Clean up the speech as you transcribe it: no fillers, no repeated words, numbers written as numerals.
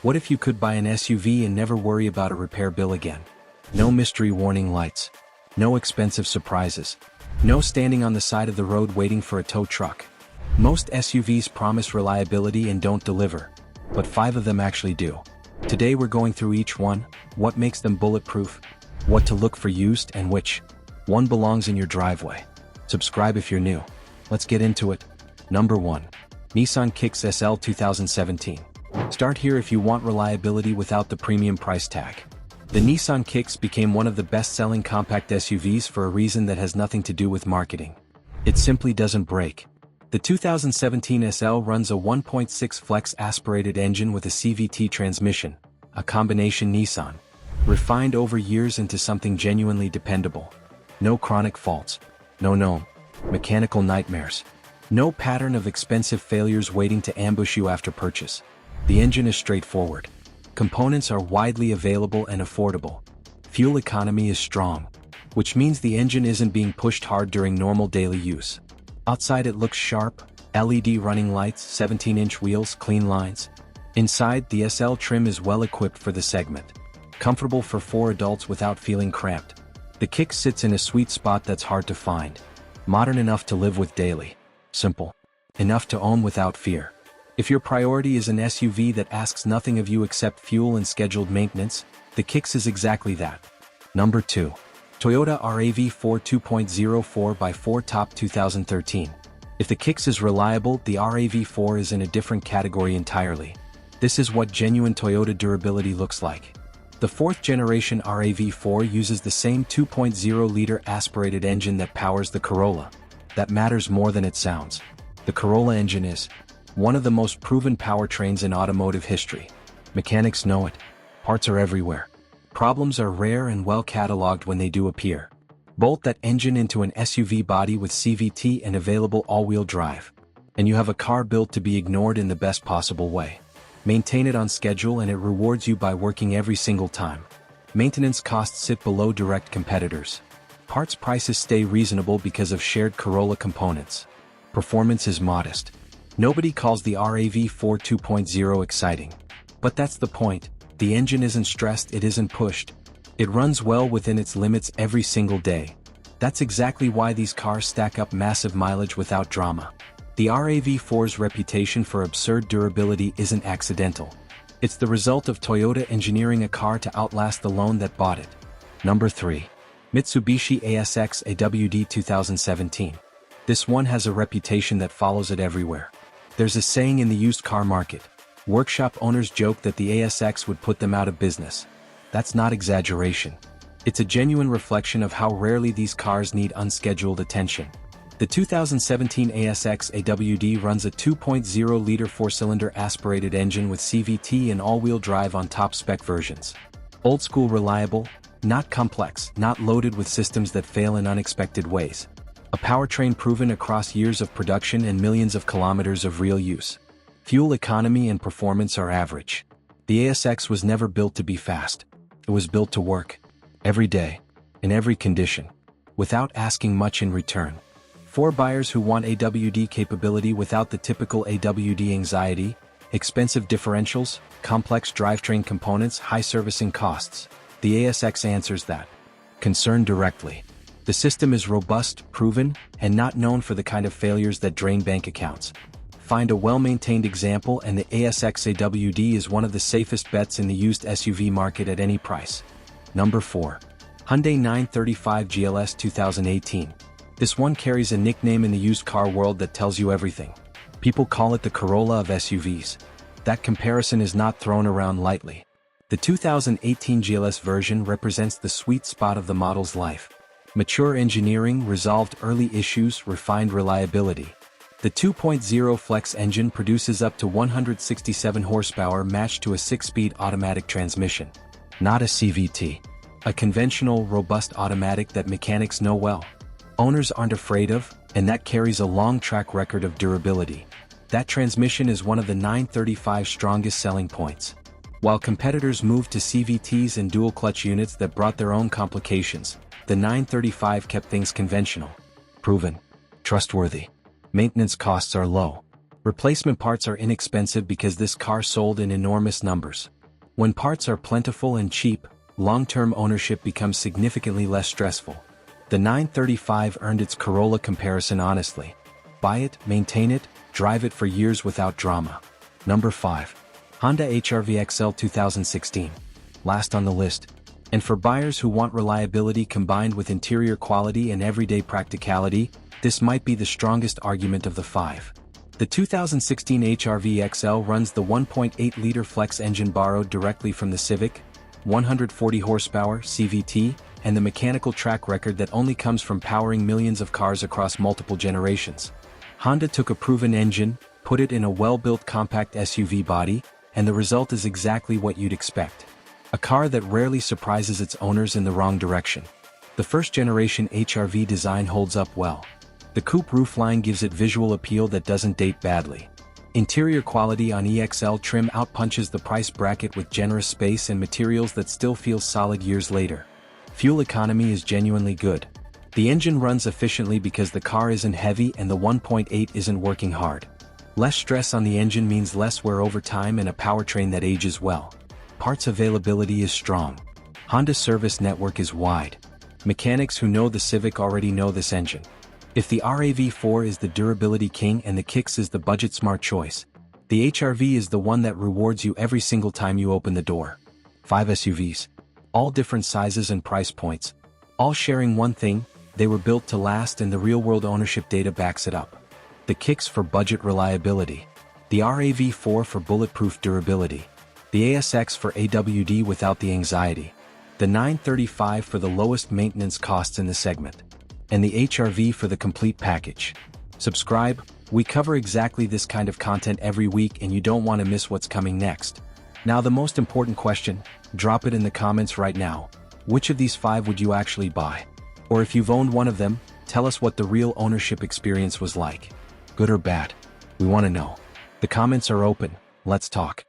What if you could buy an SUV and never worry about a repair bill again? No mystery warning lights. No expensive surprises. No standing on the side of the road waiting for a tow truck. Most SUVs promise reliability and don't deliver, but 5 of them actually do. Today we're going through each one, what makes them bulletproof, what to look for used, and which one belongs in your driveway. Subscribe if you're new. Let's get into it. Number 1. Nissan Kicks SL 2017. Start here if you want reliability without the premium price tag. The Nissan Kicks became one of the best-selling compact SUVs for a reason that has nothing to do with marketing. It simply doesn't break. The 2017 SL runs a 1.6 flex aspirated engine with a CVT transmission, a combination Nissan, refined over years into something genuinely dependable. No chronic faults. No mechanical nightmares. No pattern of expensive failures waiting to ambush you after purchase. The engine is straightforward. Components are widely available and affordable. Fuel economy is strong, which means the engine isn't being pushed hard during normal daily use. Outside it looks sharp, LED running lights, 17-inch wheels, clean lines. Inside, the SL trim is well equipped for the segment. Comfortable for 4 adults without feeling cramped. The Kicks sits in a sweet spot that's hard to find. Modern enough to live with daily. Simple enough to own without fear. If your priority is an SUV that asks nothing of you except fuel and scheduled maintenance, the Kicks is exactly that. Number 2. Toyota RAV4 2.0 4x4 Top 2013. If the Kicks is reliable, the RAV4 is in a different category entirely. This is what genuine Toyota durability looks like. The 4th generation RAV4 uses the same 2.0-liter aspirated engine that powers the Corolla. That matters more than it sounds. The Corolla engine is one of the most proven powertrains in automotive history. Mechanics know it. Parts are everywhere. Problems are rare and well cataloged when they do appear. Bolt that engine into an SUV body with CVT and available all-wheel drive, and you have a car built to be ignored in the best possible way. Maintain it on schedule and it rewards you by working every single time. Maintenance costs sit below direct competitors. Parts prices stay reasonable because of shared Corolla components. Performance is modest. Nobody calls the RAV4 2.0 exciting. But that's the point. The engine isn't stressed, it isn't pushed. It runs well within its limits every single day. That's exactly why these cars stack up massive mileage without drama. The RAV4's reputation for absurd durability isn't accidental. It's the result of Toyota engineering a car to outlast the loan that bought it. Number 3. Mitsubishi ASX AWD 2017. This one has a reputation that follows it everywhere. There's a saying in the used car market. Workshop owners joke that the ASX would put them out of business. That's not exaggeration. It's a genuine reflection of how rarely these cars need unscheduled attention. The 2017 ASX AWD runs a 2.0-liter 4-cylinder aspirated engine with CVT and all-wheel drive on top-spec versions. Old-school reliable, not complex, not loaded with systems that fail in unexpected ways. A powertrain proven across years of production and millions of kilometers of real use. Fuel economy and performance are average. The ASX was never built to be fast. It was built to work. Every day. In every condition. Without asking much in return. For buyers who want AWD capability without the typical AWD anxiety, expensive differentials, complex drivetrain components, high servicing costs, the ASX answers that concern directly. The system is robust, proven, and not known for the kind of failures that drain bank accounts. Find a well-maintained example and the ASX AWD is one of the safest bets in the used SUV market at any price. Number 4. Hyundai 935 GLS 2018. This one carries a nickname in the used car world that tells you everything. People call it the Corolla of SUVs. That comparison is not thrown around lightly. The 2018 GLS version represents the sweet spot of the model's life. Mature engineering, resolved early issues, refined reliability. The 2.0 flex engine produces up to 167 horsepower matched to a 6-speed automatic transmission. Not a CVT. A conventional, robust automatic that mechanics know well. Owners aren't afraid of, and that carries a long track record of durability. That transmission is one of the 935's strongest selling points. While competitors moved to CVTs and dual-clutch units that brought their own complications, the 935 kept things conventional. Proven. Trustworthy. Maintenance costs are low. Replacement parts are inexpensive because this car sold in enormous numbers. When parts are plentiful and cheap, long-term ownership becomes significantly less stressful. The 935 earned its Corolla comparison honestly. Buy it, maintain it, drive it for years without drama. Number 5. Honda HR-V XL 2016. Last on the list. And for buyers who want reliability combined with interior quality and everyday practicality, this might be the strongest argument of the 5. The 2016 HR-V XL runs the 1.8-liter flex engine borrowed directly from the Civic, 140 horsepower CVT, and the mechanical track record that only comes from powering millions of cars across multiple generations. Honda took a proven engine, put it in a well-built compact SUV body, and the result is exactly what you'd expect. A car that rarely surprises its owners in the wrong direction. The first-generation HR-V design holds up well. The coupe roofline gives it visual appeal that doesn't date badly. Interior quality on EXL trim outpunches the price bracket with generous space and materials that still feel solid years later. Fuel economy is genuinely good. The engine runs efficiently because the car isn't heavy and the 1.8 isn't working hard. Less stress on the engine means less wear over time and a powertrain that ages well. Parts availability is strong. Honda's service network is wide. Mechanics who know the Civic already know this engine. If the RAV4 is the durability king and the Kicks is the budget-smart choice, the HR-V is the one that rewards you every single time you open the door. 5 SUVs. All different sizes and price points. All sharing one thing, they were built to last and the real-world ownership data backs it up. The Kicks for budget reliability. The RAV4 for bulletproof durability. The ASX for AWD without the anxiety. The 935 for the lowest maintenance costs in the segment. And the HR-V for the complete package. Subscribe, we cover exactly this kind of content every week and you don't want to miss what's coming next. Now the most important question, drop it in the comments right now. Which of these 5 would you actually buy? Or if you've owned one of them, tell us what the real ownership experience was like. Good or bad? We want to know. The comments are open, let's talk.